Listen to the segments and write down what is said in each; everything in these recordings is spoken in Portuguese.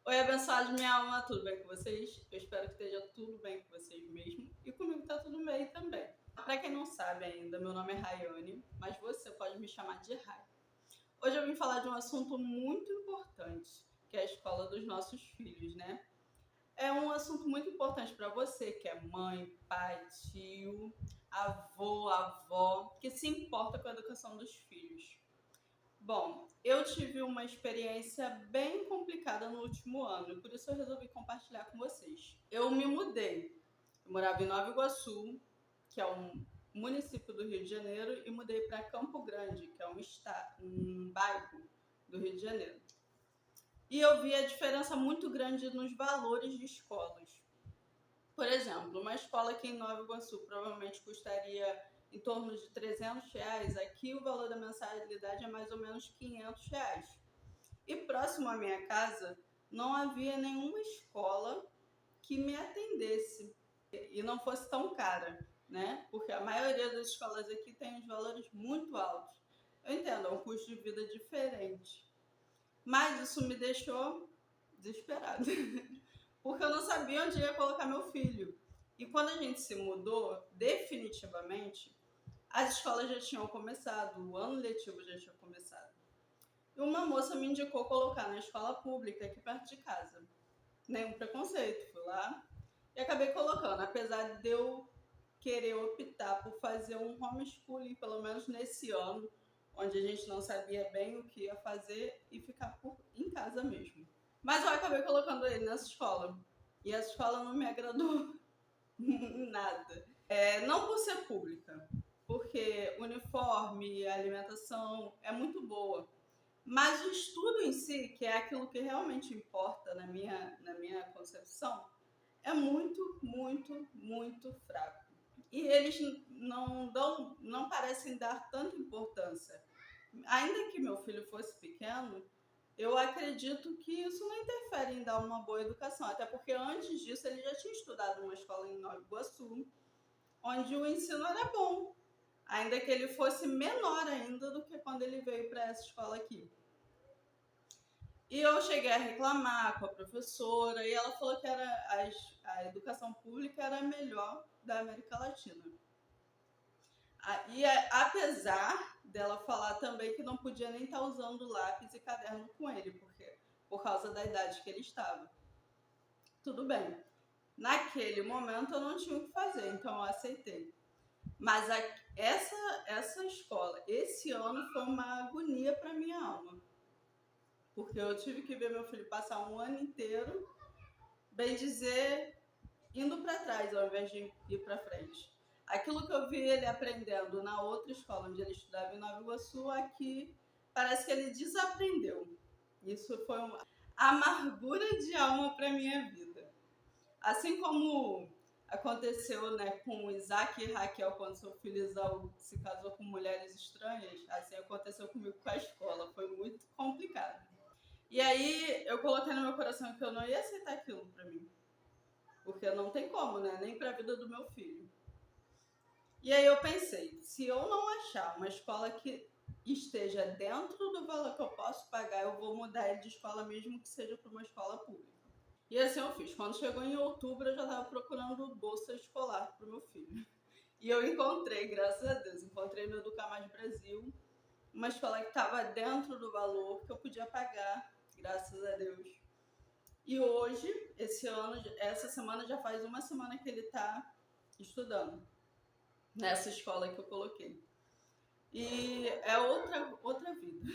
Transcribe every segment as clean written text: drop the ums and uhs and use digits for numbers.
Oi, abençoados, minha alma, tudo bem com vocês? Eu espero que esteja tudo bem com vocês mesmo e comigo tá tudo bem também. Para quem não sabe ainda, meu nome é Rayane, mas você pode me chamar de Ray. Hoje eu vim falar de um assunto muito importante, que é a escola dos nossos filhos, né? É um assunto muito importante para você, que é mãe, pai, tio, avô, avó, que se importa com a educação dos filhos. Bom, eu tive uma experiência bem complicada no último ano e por isso eu resolvi compartilhar com vocês. Eu me mudei. Eu morava em Nova Iguaçu, que é um município do Rio de Janeiro, e mudei para Campo Grande, que é um bairro do Rio de Janeiro. E eu vi a diferença muito grande nos valores de escolas. Por exemplo, uma escola aqui em Nova Iguaçu provavelmente custaria em torno de R$ 300, aqui o valor da mensalidade é mais ou menos R$ 500. E próximo à minha casa não havia nenhuma escola que me atendesse e não fosse tão cara, né? Porque a maioria das escolas aqui tem os valores muito altos. Eu entendo, é um custo de vida diferente. Mas isso me deixou desesperada, porque eu não sabia onde ia colocar meu filho. E quando a gente se mudou, definitivamente, as escolas já tinham começado, o ano letivo já tinha começado. E uma moça me indicou colocar na escola pública aqui perto de casa. Nenhum preconceito, fui lá e acabei colocando, apesar de eu querer optar por fazer um homeschooling, pelo menos nesse ano, onde a gente não sabia bem o que ia fazer e ficar em casa mesmo. Mas eu acabei colocando ele nessa escola. E essa escola não me agradou nada. Não por ser pública, porque uniforme e alimentação é muito boa. Mas o estudo em si, que é aquilo que realmente importa na minha concepção, é muito, muito, muito fraco. E eles não parecem dar tanta importância. Ainda que meu filho fosse pequeno, eu acredito que isso não interfere em dar uma boa educação, até porque antes disso ele já tinha estudado numa escola em Nova Iguaçu, onde o ensino era bom, ainda que ele fosse menor ainda do que quando ele veio para essa escola aqui. E eu cheguei a reclamar com a professora e ela falou que a educação pública era a melhor da América Latina. Apesar dela falar também que não podia nem estar usando lápis e caderno com ele, porque por causa da idade que ele estava. Tudo bem. Naquele momento eu não tinha o que fazer, então eu aceitei. Mas essa escola, esse ano foi uma agonia para minha alma. Porque eu tive que ver meu filho passar um ano inteiro, bem dizer, indo para trás ao invés de ir para frente. Aquilo que eu vi ele aprendendo na outra escola onde ele estudava em Nova Iguaçu, aqui parece que ele desaprendeu. Isso foi uma amargura de alma para minha vida. Assim como aconteceu, né, com o Isaac e Raquel quando seu filho Isaú se casou com mulheres estranhas, assim aconteceu comigo com a escola. Foi muito complicado. E aí eu coloquei no meu coração que eu não ia aceitar aquilo para mim. Porque não tem como, né? Nem para a vida do meu filho. E aí eu pensei, se eu não achar uma escola que esteja dentro do valor que eu posso pagar, eu vou mudar ele de escola mesmo que seja para uma escola pública. E assim eu fiz. Quando chegou em outubro, eu já estava procurando bolsa escolar para o meu filho. E eu encontrei, graças a Deus, encontrei no Educar Mais Brasil, uma escola que estava dentro do valor que eu podia pagar, graças a Deus. E hoje, esse ano, essa semana já faz uma semana que ele está estudando nessa escola que eu coloquei. E é outra vida.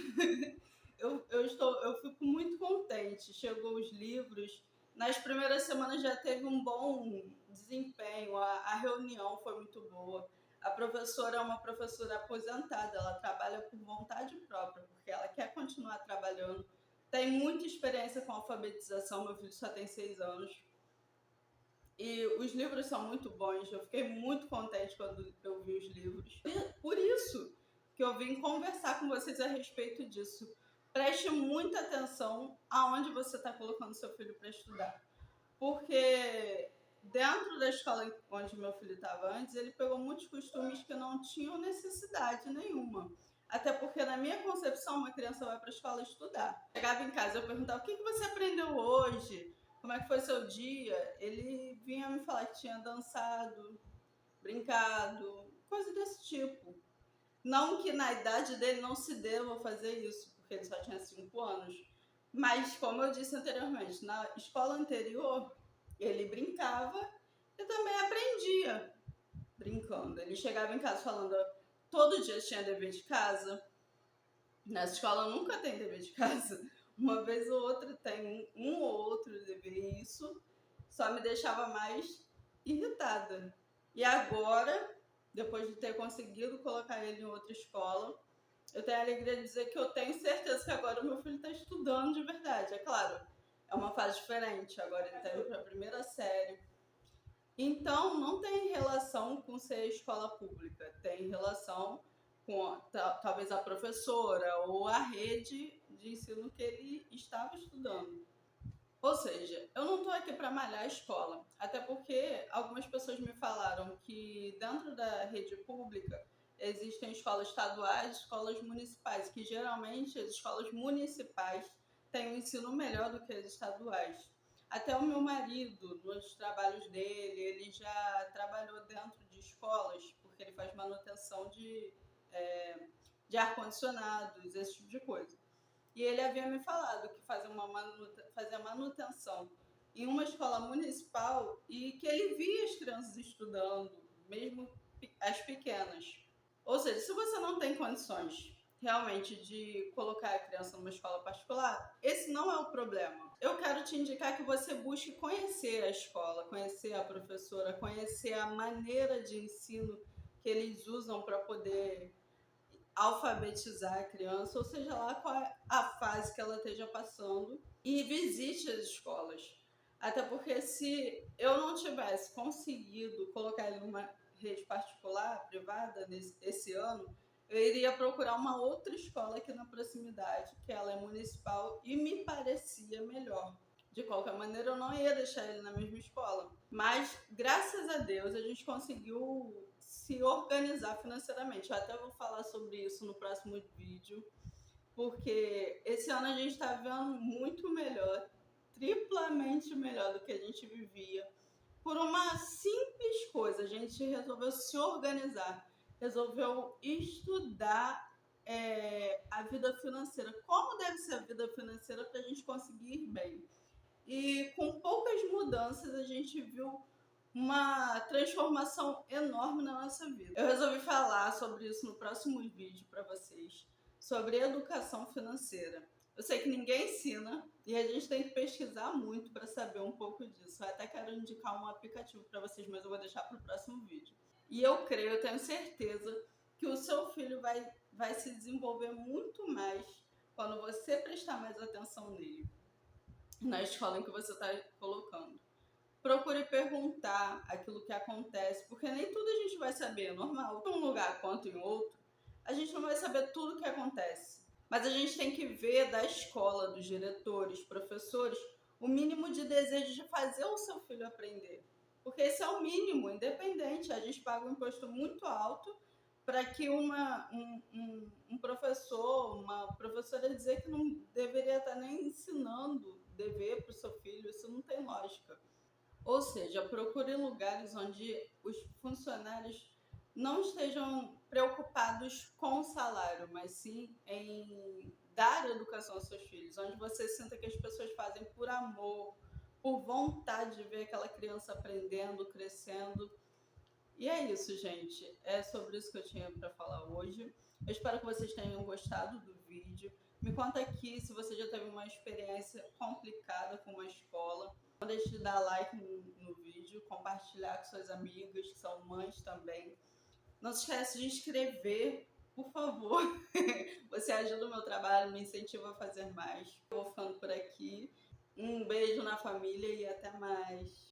Eu fico muito contente. Chegou os livros. Nas primeiras semanas já teve um bom desempenho. A reunião foi muito boa. A professora é uma professora aposentada. Ela trabalha por vontade própria, porque ela quer continuar trabalhando. Tem muita experiência com alfabetização. Meu filho só tem 6 anos. E os livros são muito bons. Eu fiquei muito contente quando eu vi os livros. Por isso que eu vim conversar com vocês a respeito disso. Preste muita atenção aonde você está colocando seu filho para estudar. Porque dentro da escola onde meu filho estava antes, ele pegou muitos costumes que não tinham necessidade nenhuma. Até porque, na minha concepção, uma criança vai para a escola estudar. Chegava em casa, eu perguntava: o que você aprendeu hoje? hoje? Como é que foi seu dia? Ele vinha me falar que tinha dançado, brincado, coisa desse tipo. Não que na idade dele não se deva fazer isso, porque ele só tinha 5 anos. Mas, como eu disse anteriormente, na escola anterior, ele brincava e também aprendia brincando. Ele chegava em casa falando, todo dia tinha dever de casa. Nessa escola nunca tem dever de casa. Uma vez ou outra tem um ou outro dever, e isso só me deixava mais irritada. E agora, depois de ter conseguido colocar ele em outra escola, eu tenho a alegria de dizer que eu tenho certeza que agora o meu filho está estudando de verdade. É claro, é uma fase diferente, agora ele está indo para a primeira série. Então, não tem relação com ser escola pública, tem relação com talvez a professora ou a rede de ensino que ele estava estudando. Ou seja, eu não estou aqui para malhar a escola, até porque algumas pessoas me falaram que dentro da rede pública existem escolas estaduais e escolas municipais, que geralmente as escolas municipais têm um ensino melhor do que as estaduais. Até o meu marido, nos trabalhos dele, ele já trabalhou dentro de escolas, porque ele faz manutenção de ar-condicionados, esse tipo de coisa. E ele havia me falado que fazia manutenção em uma escola municipal e que ele via as crianças estudando, mesmo as pequenas. Ou seja, se você não tem condições realmente de colocar a criança numa escola particular, esse não é o problema. Eu quero te indicar que você busque conhecer a escola, conhecer a professora, conhecer a maneira de ensino que eles usam para poder alfabetizar a criança, ou seja lá qual é a fase que ela esteja passando, e visite as escolas. Até porque se eu não tivesse conseguido colocar ele numa rede particular, privada, esse ano, eu iria procurar uma outra escola aqui na proximidade, que ela é municipal e me parecia melhor. De qualquer maneira, eu não ia deixar ele na mesma escola. Mas, graças a Deus, a gente conseguiu se organizar financeiramente. Eu até vou falar sobre isso no próximo vídeo, porque esse ano a gente está vendo muito melhor, triplamente melhor do que a gente vivia. Por uma simples coisa, a gente resolveu se organizar, resolveu estudar a vida financeira, como deve ser a vida financeira para a gente conseguir ir bem. E com poucas mudanças a gente viu uma transformação enorme na nossa vida. Eu resolvi falar sobre isso no próximo vídeo para vocês, sobre educação financeira. Eu sei que ninguém ensina e a gente tem que pesquisar muito para saber um pouco disso. Eu até quero indicar um aplicativo para vocês, mas eu vou deixar para o próximo vídeo. E eu creio, eu tenho certeza que o seu filho vai se desenvolver muito mais quando você prestar mais atenção nele, na escola em que você está colocando. Procure perguntar aquilo que acontece, porque nem tudo a gente vai saber, é normal. Em um lugar quanto em outro, a gente não vai saber tudo o que acontece. Mas a gente tem que ver da escola, dos diretores, professores, o mínimo de desejo de fazer o seu filho aprender. Porque esse é o mínimo, independente. A gente paga um imposto muito alto para que um professor, uma professora dizer que não deveria estar nem ensinando dever para o seu filho. Isso não tem lógica. Ou seja, procure lugares onde os funcionários não estejam preocupados com o salário, mas sim em dar educação aos seus filhos, onde você sinta que as pessoas fazem por amor, por vontade de ver aquela criança aprendendo, crescendo. E é isso, gente. É sobre isso que eu tinha para falar hoje. Eu espero que vocês tenham gostado do vídeo. Me conta aqui se você já teve uma experiência complicada com uma escola. Não deixe de dar like no vídeo, compartilhar com suas amigas, que são mães também. Não se esqueça de inscrever, por favor. Você ajuda o meu trabalho, me incentiva a fazer mais. Eu vou ficando por aqui. Um beijo na família e até mais.